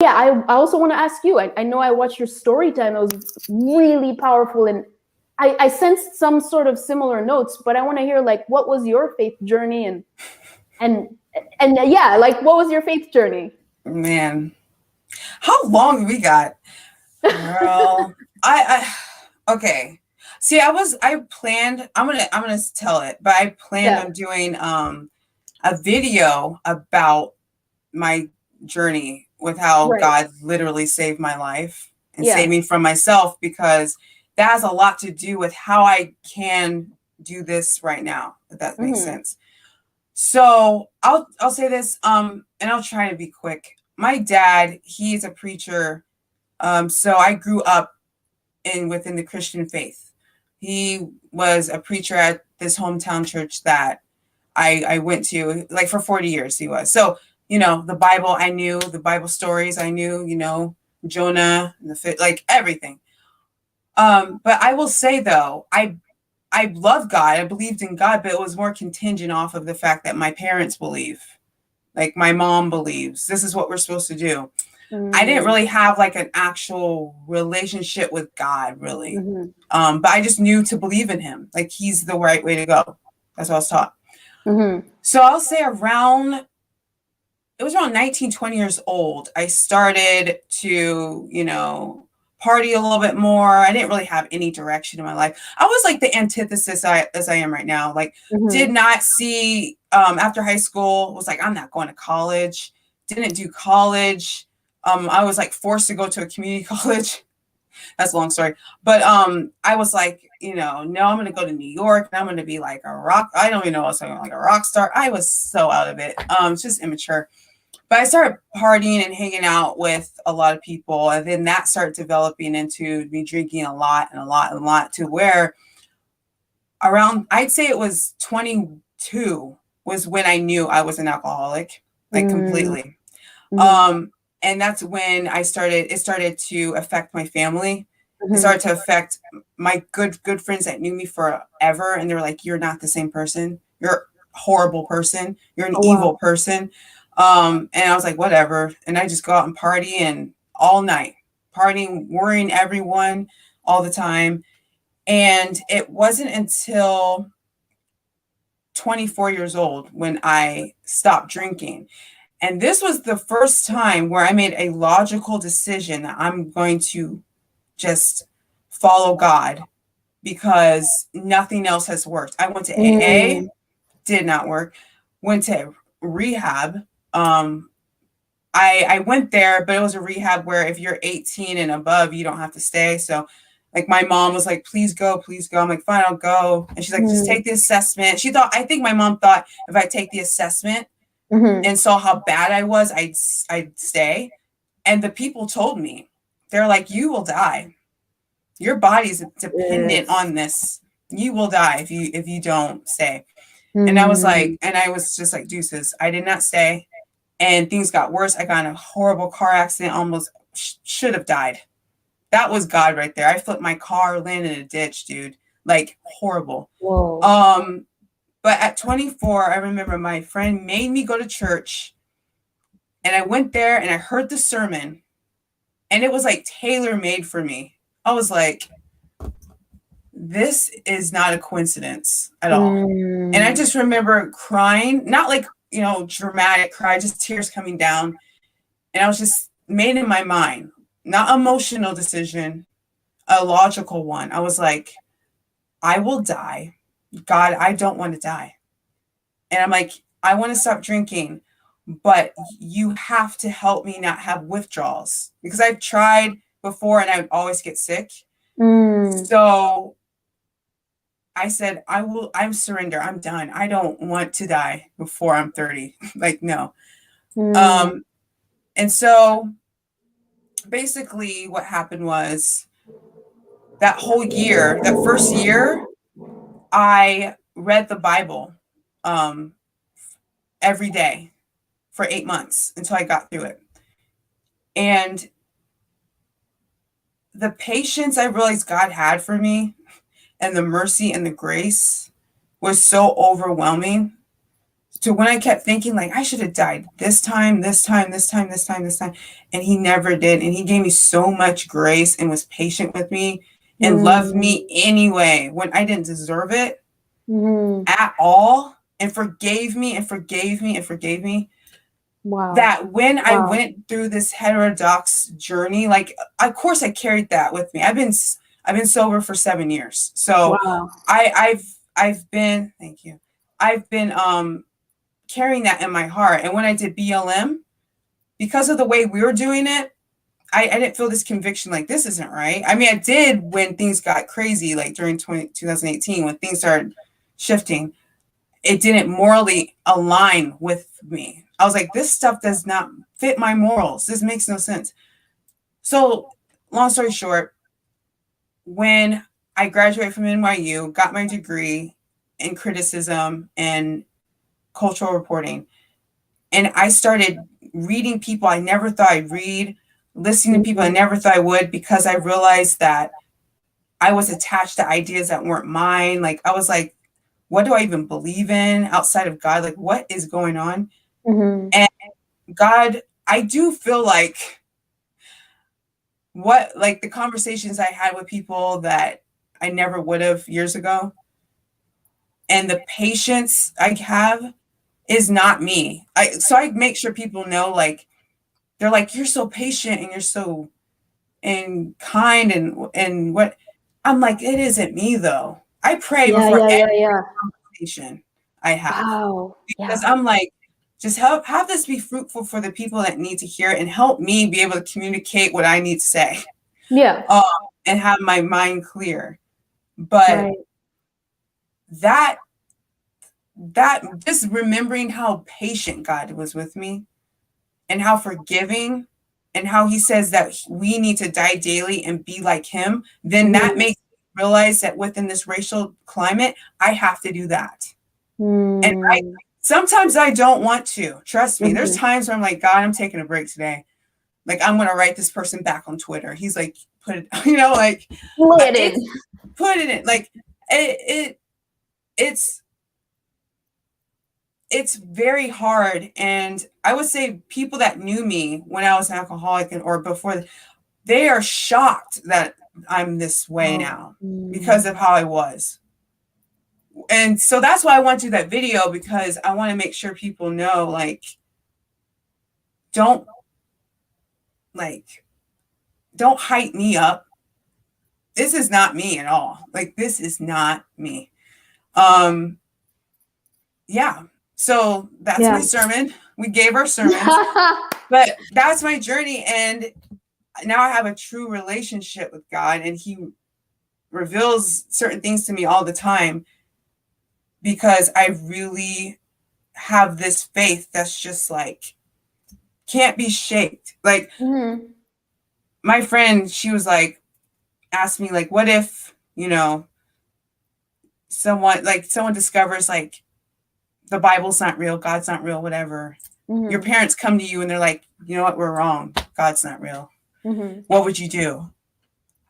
Yeah, I also want to ask you, I know I watched your story time. It was really powerful, and I sensed some sort of similar notes, but I want to hear, like, what was your faith journey, and yeah, like, what was your faith journey? Man, how long we got? Girl, I okay. See, I planned, I'm gonna tell it, but I planned Yeah. on doing a video about my journey with how Right. God literally saved my life and Yeah. saved me from myself, because that has a lot to do with how I can do this right now, if that makes Mm-hmm. sense. So I'll say this, and I'll try to be quick. My dad, he's a preacher, so I grew up within the Christian faith. He was a preacher at this hometown church that I went to, like, for 40 years he was. So, the Bible, I knew the Bible stories, I knew, Jonah and the fit, like everything. But I will say though, I love God. I believed in God, but it was more contingent off of the fact that my parents believe. Like my mom believes this is what we're supposed to do. I didn't Mm-hmm. really have like an actual relationship with God, really. Mm-hmm. But I just knew to believe in him. Like he's the right way to go. That's what I was taught. Mm-hmm. So I'll say it was around 19, 20 years old. I started to, party a little bit more. I didn't really have any direction in my life. I was like the antithesis as I am right now. Like, did Mm-hmm. not see, after high school, was like, I'm not going to college. Didn't do college. I was like forced to go to a community college. That's a long story. But I was like, no, I'm gonna go to New York and I'm gonna be like a rock. I don't even know what I was talking about, like a rock star. I was so out of it. It's just immature. But I started partying and hanging out with a lot of people, and then that started developing into me drinking a lot and a lot and a lot, to where around, I'd say it was 22 was when I knew I was an alcoholic, like completely. Mm-hmm. Um, and that's when it started to affect my family. It Mm-hmm. started to affect my good friends that knew me forever. And they're like, you're not the same person. You're a horrible person. You're an Oh, evil wow. person. And I was like, whatever. And I just go out and party and all night, partying, worrying everyone all the time. And it wasn't until 24 years old when I stopped drinking. And this was the first time where I made a logical decision that I'm going to just follow God, because nothing else has worked. I went to AA, Mm-hmm. did not work. Went to rehab. Um, I went there, but it was a rehab where if you're 18 and above, you don't have to stay. So, like, my mom was like, please go, please go. I'm like, fine, I'll go. And she's like, just take the assessment. I think my mom thought if I take the assessment Mm-hmm. and saw how bad I was, I'd stay. And the people told me, they're like, you will die. Your body's dependent Yes. on this. You will die if you don't stay. And Mm-hmm. I was just like, deuces. I did not stay, and things got worse. I got in a horrible car accident, almost should have died. That was God right there. I flipped my car, landed in a ditch, dude. Like horrible. Whoa. Um, but at 24, I remember my friend made me go to church, and I went there and I heard the sermon, and it was like tailor made for me. I was like, this is not a coincidence at all. And I Mm. just remember crying, not like, dramatic cry, just tears coming down. And I was just made in my mind, not emotional decision, a logical one. I was like, I will die. God, I don't want to die. And I'm like, I want to stop drinking, but you have to help me not have withdrawals, because I've tried before and I would always get sick. Mm. So I said, I'm surrender. I'm done. I don't want to die before I'm 30. Like, no. Mm. Um, and so basically what happened was that whole year, that first year, I read the Bible um, every day for 8 months until I got through it. And the patience I realized God had for me, and the mercy and the grace, was so overwhelming. to when I kept thinking like I should have died this time, and he never did. And he gave me so much grace and was patient with me and loved me anyway when I didn't deserve it at all, and forgave me and forgave me and forgave me. Wow. That when I went through this heterodox journey, like of course I carried that with me. I've been sober for 7 years. So I've been, thank you. I've been carrying that in my heart. And when I did BLM, because of the way we were doing it, I didn't feel this conviction like this isn't right. I mean, I did when things got crazy, like during 2018, when things started shifting. It didn't morally align with me. I was like, this stuff does not fit my morals. This makes no sense. So long story short, when I graduated from NYU, got my degree in criticism and cultural reporting, and I started reading people I never thought I'd read, listening to people I never thought I would, because I realized that I was attached to ideas that weren't mine. Like I was like, what do I even believe in outside of God? Like, what is going on? And God, I do feel like the conversations I had with people that I never would have years ago, and the patience I have is not me. So I make sure people know, like, they're like, you're so patient and you're so kind and what. I'm like, it isn't me though. I pray before every conversation I have. Wow. Because I'm like, just have this be fruitful for the people that need to hear it, and help me be able to communicate what I need to say. Yeah. And have my mind clear. But that just remembering how patient God was with me and how forgiving, and how he says that we need to die daily and be like him, then that makes me realize that within this racial climate, I have to do that. And sometimes I don't want to. Trust me. There's times where I'm like, God, I'm taking a break today. Like, I'm going to write this person back on Twitter. He's like, put it, like, put it in. Like, it's very hard. And I would say people that knew me when I was an alcoholic or before, they are shocked that I'm this way now because of how I was. And so that's why I want to do that video, because I want to make sure people know, like, don't hype me up. This is not me at all. Like, this is not me. Yeah. So that's my sermon. We gave our sermons, but that's my journey. And now I have a true relationship with God, and he reveals certain things to me all the time, because I really have this faith that's just like, can't be shaked. Like, my friend, she was like, asked me, like, what if, someone discovers, like, the Bible's not real, God's not real, whatever. Your parents come to you and they're like, you know what, we're wrong. God's not real. What would you do?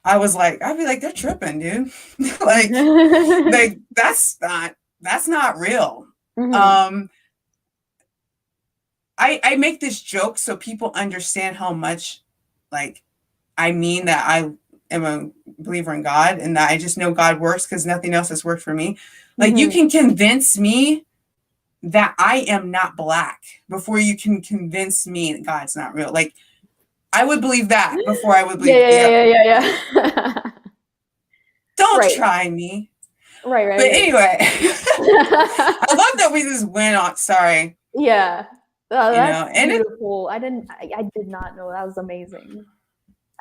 I'd be like, they're tripping, dude. like that's not real. I make this joke so people understand how much, like, I mean that I am a believer in God, and that I just know God works because nothing else has worked for me. Like, you can convince me that I am not Black before you can convince me that God's not real. Like, I would believe that before I would believe. Yeah. Don't try me. Right. But anyway, I love that we just went on. Sorry. Yeah. Oh, that's beautiful. I did not know. That was amazing.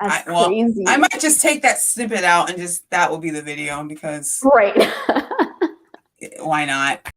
That's crazy. I might just take that snippet out and that will be the video, because why not?